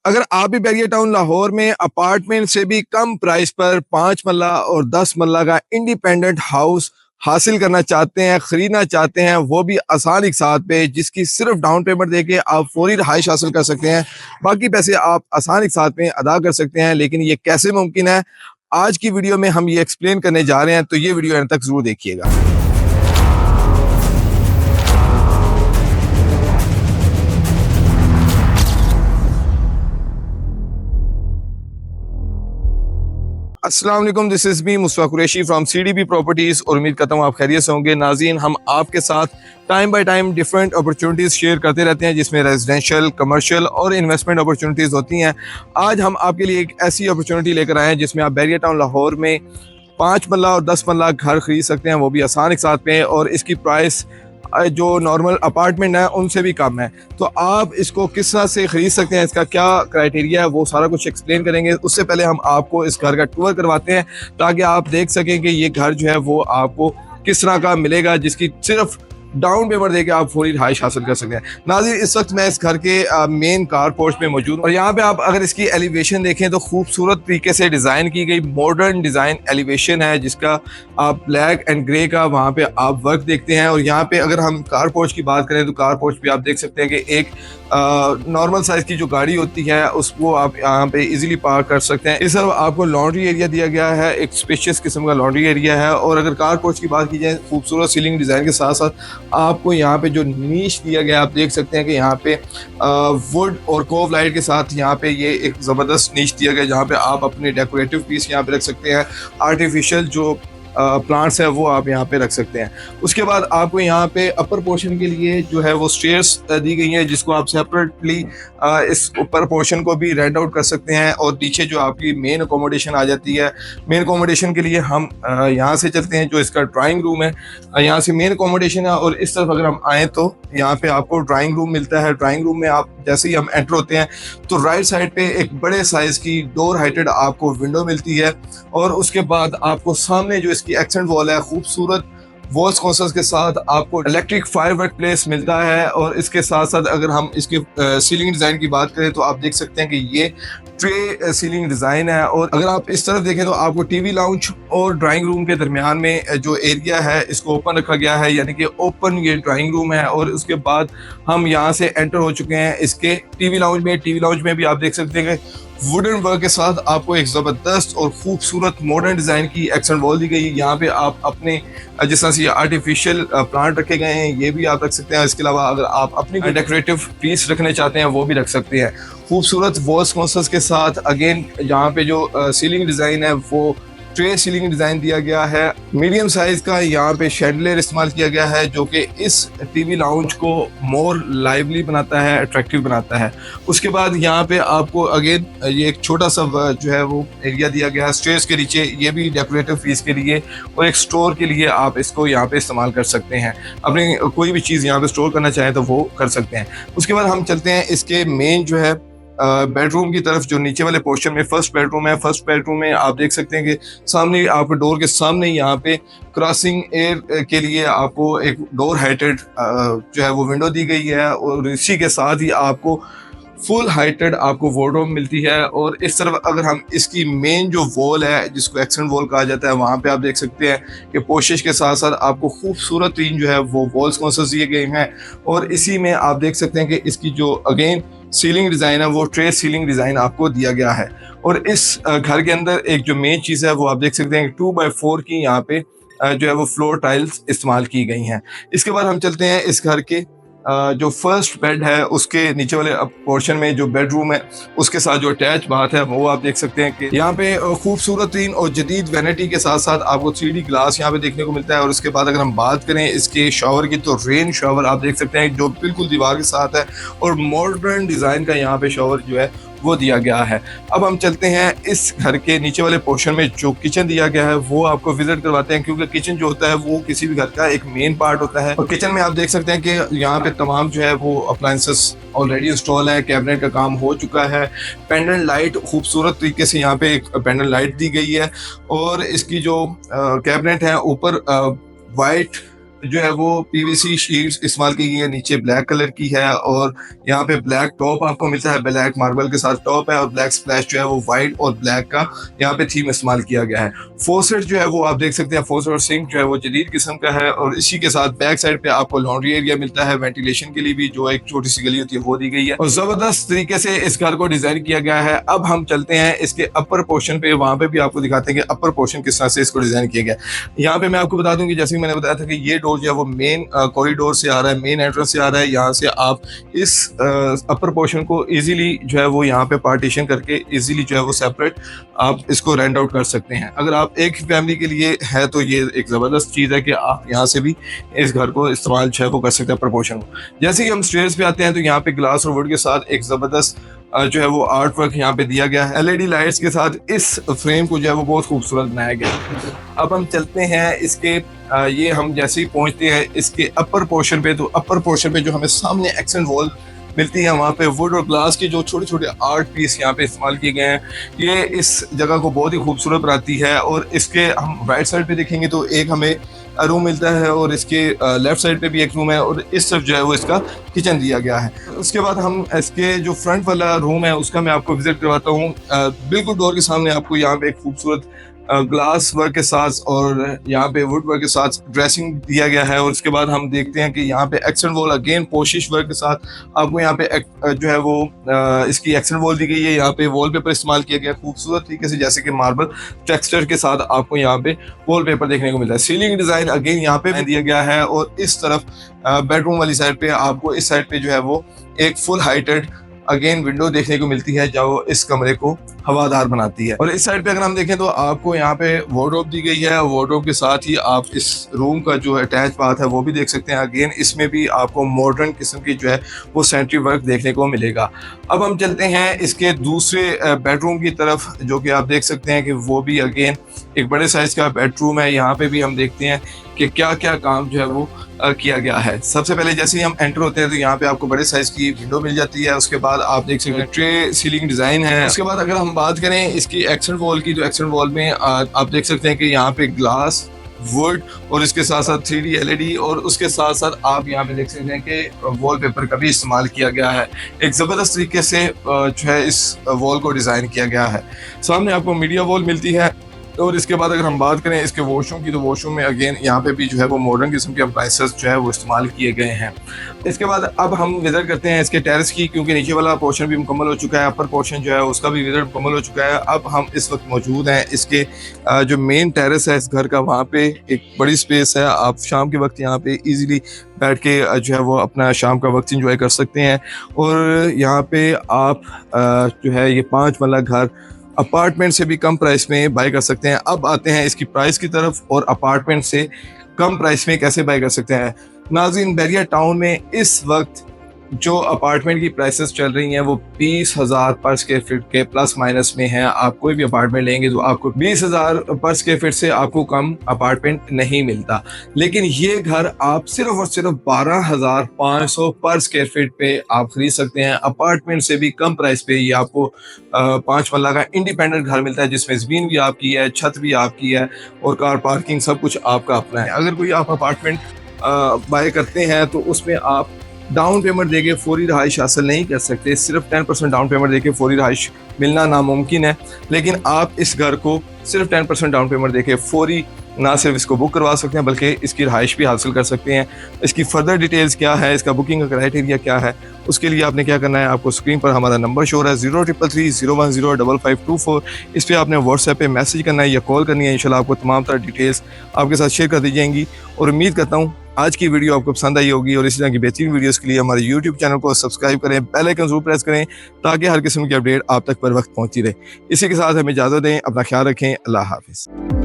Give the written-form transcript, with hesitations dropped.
अगर आप भी बैरियर टाउन लाहौर में अपार्टमेंट से भी कम प्राइस पर 5 मरला और 10 मरला का इंडिपेंडेंट हाउस हासिल करना चाहते हैं, खरीदना चाहते हैं, वो भी आसान एक साथ पे, जिसकी सिर्फ डाउन पेमेंट देके आप फौरी रहाइश हासिल कर सकते हैं। बाकी पैसे आप आसान एक साथ में अदा कर सकते हैं। लेकिन ये कैसे मुमकिन है, आज की वीडियो में हम ये एक्सप्लेन करने जा रहे हैं, तो ये वीडियो एंड तक जरूर देखिएगा। अस्सलाम वालेकुम, this is me Mustafa Qureshi from CDB properties और उम्मीद करता हूँ आप खैरियत से होंगे। नाज़रीन, हम आपके साथ time by time different opportunities share करते रहते हैं, जिसमें रेजिडेंशियल, कमर्शियल और इन्वेस्टमेंट अपॉर्चुनिटीज़ होती हैं। आज हम आपके लिए एक ऐसी अपॉर्चुनिटी लेकर आए हैं जिसमें आप बैरियर टाउन लाहौर में 5 मरला और 10 मरला घर खरीद सकते हैं, वो भी आसान एक साथ में, और इसकी प्राइस जो नॉर्मल अपार्टमेंट है उनसे भी कम है। तो आप इसको किस तरह से ख़रीद सकते हैं, इसका क्या क्राइटेरिया है, वो सारा कुछ एक्सप्लेन करेंगे। उससे पहले हम आपको इस घर का टूर करवाते हैं ताकि आप देख सकें कि ये घर जो है वो आपको किस तरह का मिलेगा, जिसकी सिर्फ डाउन पेमेंट देके आप फौरी रिहाइश हासिल कर सकते हैं। नाज़रीन, इस वक्त मैं इस घर के मेन कार पोर्च में मौजूद हूँ और यहाँ पे आप अगर इसकी एलिवेशन देखें तो खूबसूरत तरीके से डिज़ाइन की गई मॉडर्न डिज़ाइन एलिवेशन है, जिसका आप ब्लैक एंड ग्रे का वहाँ पे आप वर्क देखते हैं। और यहाँ पे अगर हम कार पोर्च की बात करें तो कार पोर्च पे आप देख सकते हैं कि एक नॉर्मल साइज़ की जो गाड़ी होती है उसको आप यहाँ पे इजीली पार्क कर सकते हैं। इस तरफ आपको लॉन्ड्री एरिया दिया गया है, एक स्पेशियस किस्म का लॉन्ड्री एरिया है। और अगर कार पोर्च की बात की जाए, खूबसूरत सीलिंग डिज़ाइन के साथ साथ आपको यहाँ पे जो नीश दिया गया है, आप देख सकते हैं कि यहाँ पे वुड और कोव लाइट के साथ यहाँ पे ये एक ज़बरदस्त नीश दिया गया है, जहाँ पे आप अपने डेकोरेटिव पीस यहाँ पे रख सकते हैं। आर्टिफिशियल जो प्लांट्स है वो आप यहाँ पे रख सकते हैं। उसके बाद आपको यहाँ पे अपर पोर्शन के लिए जो है वो स्टेयर्स दी गई हैं, जिसको आप सेपरेटली इस ऊपर पोर्शन को भी रेंट आउट कर सकते हैं। और नीचे जो आपकी मेन अकोमोडेशन आ जाती है, मेन अकोमोडेशन के लिए हम यहाँ से चलते हैं। जो इसका ड्राइंग रूम है, यहाँ से मेन अकोमोडेशन है, और इस तरफ अगर हम आएँ तो यहाँ पे आपको ड्राइंग रूम मिलता है। ड्राइंग रूम में आप जैसे ही हम एंटर होते हैं तो राइट साइड पे एक बड़े साइज़ की डोर हाइटेड आपको विंडो मिलती है। और उसके बाद आपको सामने जो इसकी एक्सेंट वॉल है, खूबसूरत वॉल्स कॉन्सर्स के साथ आपको इलेक्ट्रिक फायरवर्क प्लेस मिलता है। और इसके साथ साथ अगर हम इसके सीलिंग डिज़ाइन की बात करें तो आप देख सकते हैं कि ये ट्रे सीलिंग डिज़ाइन है। और अगर आप इस तरफ देखें तो आपको टीवी लाउंज और ड्राइंग रूम के दरमियान में जो एरिया है इसको ओपन रखा गया है, यानी कि ओपन ये ड्राइंग रूम है। और उसके बाद हम यहाँ से एंटर हो चुके हैं इसके टीवी लाउंज में। टीवी लाउंज में भी आप देख सकते हैं कि वुडन वर्क के साथ आपको एक ज़बरदस्त और खूबसूरत मॉडर्न डिज़ाइन की एक्सेंट वॉल दी गई है। यहाँ पे आप अपने जिस तरह से आर्टिफिशियल प्लांट रखे गए हैं ये भी आप रख सकते हैं। इसके अलावा अगर आप अपनी डेकोरेटिव पीस रखने चाहते हैं वो भी रख सकते हैं। खूबसूरत वॉल्स कॉन्सर्स के साथ अगेन यहाँ पे जो सीलिंग डिज़ाइन है वो ट्रे सीलिंग डिज़ाइन दिया गया है। मीडियम साइज़ का यहाँ पे शैंडलियर इस्तेमाल किया गया है, जो कि इस टीवी लाउंज को मोर लाइवली बनाता है, अट्रैक्टिव बनाता है। उसके बाद यहाँ पे आपको अगेन ये एक छोटा सा जो है वो एरिया दिया गया है स्टेयर्स के नीचे, ये भी डेकोरेटिव पीस के लिए और एक स्टोर के लिए आप इसको यहाँ पे इस्तेमाल कर सकते हैं। अपनी कोई भी चीज़ यहाँ पे स्टोर करना चाहें तो वो कर सकते हैं। उसके बाद हम चलते हैं इसके मेन जो है बेडरूम की तरफ, जो नीचे वाले पोर्शन में फर्स्ट बेडरूम है। फर्स्ट बेडरूम में आप देख सकते हैं कि सामने आपको डोर के सामने यहाँ पे क्रॉसिंग एयर के लिए आपको एक डोर हाइटेड जो है वो विंडो दी गई है। और इसी के साथ ही आपको फुल हाइटेड आपको वार्डरोब मिलती है। और इस तरफ अगर हम इसकी मेन जो वॉल है, जिसको एक्सेंट वॉल कहा जाता है, वहाँ पे आप देख सकते हैं कि पोशिश के साथ साथ आपको खूबसूरत तीन जो है वो वॉल्स कॉन्सर्स दिए गए हैं। और इसी में आप देख सकते हैं कि इसकी जो अगेन सीलिंग डिज़ाइन है वो ट्रे सीलिंग डिज़ाइन आपको दिया गया है। और इस घर के अंदर एक जो मेन चीज़ है वो आप देख सकते हैं कि 2x4 की यहाँ पे जो है वो फ्लोर टाइल्स इस्तेमाल की गई हैं। इसके बाद हम चलते हैं इस घर के जो फर्स्ट बेड है उसके नीचे वाले पोर्शन में जो बेडरूम है उसके साथ जो अटैच बात है वो आप देख सकते हैं कि यहाँ पे खूबसूरत तीन और जदीद वैनिटी के साथ साथ आपको 3D ग्लास यहाँ पे देखने को मिलता है। और उसके बाद अगर हम बात करें इसके शॉवर की तो रेन शॉवर आप देख सकते हैं जो बिल्कुल दीवार के साथ है और मॉडर्न डिज़ाइन का यहाँ पे शॉवर जो है वो दिया गया है। अब हम चलते हैं इस घर के नीचे वाले पोर्शन में जो किचन दिया गया है वो आपको विजिट करवाते हैं, क्योंकि किचन जो होता है वो किसी भी घर का एक मेन पार्ट होता है। और किचन में आप देख सकते हैं कि यहाँ पे तमाम जो है वो अप्लायंसेस ऑलरेडी इंस्टॉल है, कैबिनेट का काम हो चुका है। पेंडेंट लाइट खूबसूरत तरीके से यहाँ पे एक पेंडेंट लाइट दी गई है। और इसकी जो कैबिनेट है ऊपर वाइट जो है वो पीवीसी शीट्स इस्तेमाल की गई है, नीचे ब्लैक कलर की है और यहाँ पे ब्लैक टॉप आपको मिलता है, ब्लैक मार्बल के साथ टॉप है और ब्लैक स्प्लैश जो है वो वाइट और ब्लैक का यहाँ पे थीम इस्तेमाल किया गया है। फोसेट जो है वो आप देख सकते हैं, फोसेट और सिंक जो है वो जदीद किस्म का है और इसी के साथ बैक साइड पे आपको लॉन्ड्री एरिया मिलता है, वेंटिलेशन के लिए भी जो एक छोटी सी गली होती है वो दी गई है और जबरदस्त तरीके से इस घर को डिजाइन किया गया है। अब हम चलते हैं इसके अपर पोर्शन पे, वहां पे भी आपको दिखाते हैं कि अपर पोर्शन किस तरह से इसको डिजाइन किया गया। यहाँ पे मैं आपको बता दूं कि जैसे मैंने बताया था कि ये डोर जो है वो मेन कॉरिडोर से आ रहा है, मेन एंट्रेंस से आ रहा है। यहाँ से आप इस अपर पोर्शन को इजीली जो है वो यहाँ पे पार्टीशन करके इजीली जो है वो सेपरेट आप इसको रेंट आउट कर सकते हैं। अगर आप एक फैमिली के लिए है तो ये एक ज़बरदस्त चीज़ है कि आप यहाँ से भी इस घर को इस्तेमाल जो है वो कर सकते हैं अपर पोर्शन को। जैसे ही हम स्टेयर्स पे आते हैं तो यहाँ पे ग्लास और वुड के साथ एक ज़बरदस्त जो है वो आर्ट वर्क यहाँ पे दिया गया है, एलईडी लाइट्स के साथ इस फ्रेम को जो है वो बहुत खूबसूरत बनाया गया है। अब हम चलते हैं इसके ये हम जैसे ही पहुंचते हैं इसके अपर पोर्शन पे, तो अपर पोर्शन पे जो हमें सामने एक्सेंट वॉल मिलती है, वहाँ पे वुड और ग्लास के जो छोटे छोटे आर्ट पीस यहाँ पे इस्तेमाल किए गए हैं, ये इस जगह को बहुत ही खूबसूरत बनाती है। और इसके हम राइट साइड पे देखेंगे तो एक हमें रूम मिलता है और इसके लेफ्ट साइड पे भी एक रूम है और इस तरफ जो है वो इसका किचन दिया गया है। उसके बाद हम इसके जो फ्रंट वाला रूम है उसका मैं आपको विजिट करवाता हूँ। बिल्कुल डोर के सामने आपको यहाँ पे एक खूबसूरत ग्लास वर्क के साथ और यहाँ पे वुड वर्क के साथ ड्रेसिंग दिया गया है। और उसके बाद हम देखते हैं कि यहाँ पे एक्सेंट वॉल अगेन पोशिश वर्क के साथ आपको यहाँ पे जो है वो इसकी एक्सेंट वॉल दी गई है। यहाँ पे वॉलपेपर इस्तेमाल किया गया खूबसूरत तरीके से, जैसे कि मार्बल टेक्सचर के साथ आपको यहाँ पे वॉलपेपर देखने को मिलता है। सीलिंग डिजाइन अगेन यहाँ पे दिया गया है और इस तरफ बेडरूम वाली साइड पे आपको इस साइड पे जो है वो एक फुल हाइटेड अगेन विंडो देखने को मिलती है जो इस कमरे को हवादार बनाती है। और इस साइड पे अगर हम देखें तो आपको यहाँ पे वार्डरोब दी गई है, वार्डरोब के साथ ही आप इस रूम का जो अटैच बाथ है वो भी देख सकते हैं। अगेन इसमें भी आपको मॉडर्न किस्म की जो है वो सेंट्री वर्क देखने को मिलेगा। अब हम चलते हैं इसके दूसरे बेडरूम की तरफ, जो कि आप देख सकते हैं कि वो भी अगेन एक बड़े साइज का बेडरूम है। यहाँ पे भी हम देखते हैं कि क्या क्या काम जो है वो किया गया है। सबसे पहले जैसे ही हम एंटर होते हैं तो यहाँ पे आपको बड़े साइज की विंडो मिल जाती है। उसके बाद आप देख सकते हैं ट्रे सीलिंग डिजाइन है। उसके बाद अगर हम बात करें इसकी एक्सेंट वॉल की, तो एक्सेंट वॉल में आप देख सकते हैं कि यहाँ पे ग्लास वुड और इसके साथ साथ 3D LED और उसके साथ साथ आप यहाँ पे देख सकते हैं कि वॉलपेपर का भी इस्तेमाल किया गया है। एक ज़बरदस्त तरीके से जो है इस वॉल को डिज़ाइन किया गया है। सामने आपको मीडिया वॉल मिलती है। और इसके बाद अगर हम बात करें इसके वॉशरूम की, तो वॉशरूम में अगेन यहाँ पे भी जो है वो मॉडर्न किस्म के अप्लायंसेस जो है वो इस्तेमाल किए गए हैं। इसके बाद अब हम विजिट करते हैं इसके टेरेस की, क्योंकि नीचे वाला पोर्शन भी मुकम्मल हो चुका है, अपर पोर्शन जो है उसका भी विजिट मुकम्मल हो चुका है। अब हम इस वक्त मौजूद हैं इसके जो मेन टेरेस है इस घर का, वहाँ पे एक बड़ी स्पेस है। आप शाम के वक्त यहाँ पे ईजिली बैठ के जो है वो अपना शाम का वक्त इंजॉय कर सकते हैं। और यहाँ पे आप जो है ये 5 मरला घर अपार्टमेंट से भी कम प्राइस में बाय कर सकते हैं। अब आते हैं इसकी प्राइस की तरफ और अपार्टमेंट से कम प्राइस में कैसे बाय कर सकते हैं। नाज़रीन, बहरिया टाउन में इस वक्त जो अपार्टमेंट की प्राइसेस चल रही हैं वो 20,000 पर स्क्वायर फीट के प्लस माइनस में हैं। आप कोई भी अपार्टमेंट लेंगे तो आपको 20,000 पर स्क्वायर फीट से आपको कम अपार्टमेंट नहीं मिलता। लेकिन ये घर आप सिर्फ और सिर्फ 12,500 पर स्क्वायर फीट पे आप खरीद सकते हैं। अपार्टमेंट से भी कम प्राइस पे ये आपको 5 मरला का इंडिपेंडेंट घर मिलता है, जिसमें ज़मीन भी आपकी है, छत भी आपकी है और कार पार्किंग सब कुछ आपका अपना है। अगर कोई आप अपार्टमेंट बाय करते हैं तो उसमें आप डाउन पेमेंट देके फौरी रहाइश हासिल नहीं कर सकते। सिर्फ 10% डाउन पेमेंट देके फौरी रहाइश मिलना नामुमकिन है। लेकिन आप इस घर को सिर्फ 10% डाउन पेमेंट देके फौरी ना सिर्फ इसको बुक करवा सकते हैं बल्कि इसकी रहाइश भी हासिल कर सकते हैं। इसकी फर्दर डिटेल्स क्या है, इसका बुकिंग का क्राइटेरिया क्या है, उसके लिए आपने क्या करना है, आपको स्क्रीन पर हमारा नंबर शो हो रहा है 0333010554। इस पर आपने व्हाट्सएप पे मैसेज करना है या कॉल करनी है। इंशाल्लाह आपको तमाम तरह डिटेल्स आपके साथ शेयर कर दी जाएंगी। और उम्मीद करता हूँ आज की वीडियो आपको पसंद आई होगी और इसी तरह की बेहतरीन वीडियोस के लिए हमारे यूट्यूब चैनल को सब्सक्राइब करें, बेल आइकन जरूर प्रेस करें ताकि हर किस्म की अपडेट आप तक पर वक्त पहुँचती रहे। इसी के साथ हमें इजाज़त दें, अपना ख्याल रखें, अल्लाह हाफिज़।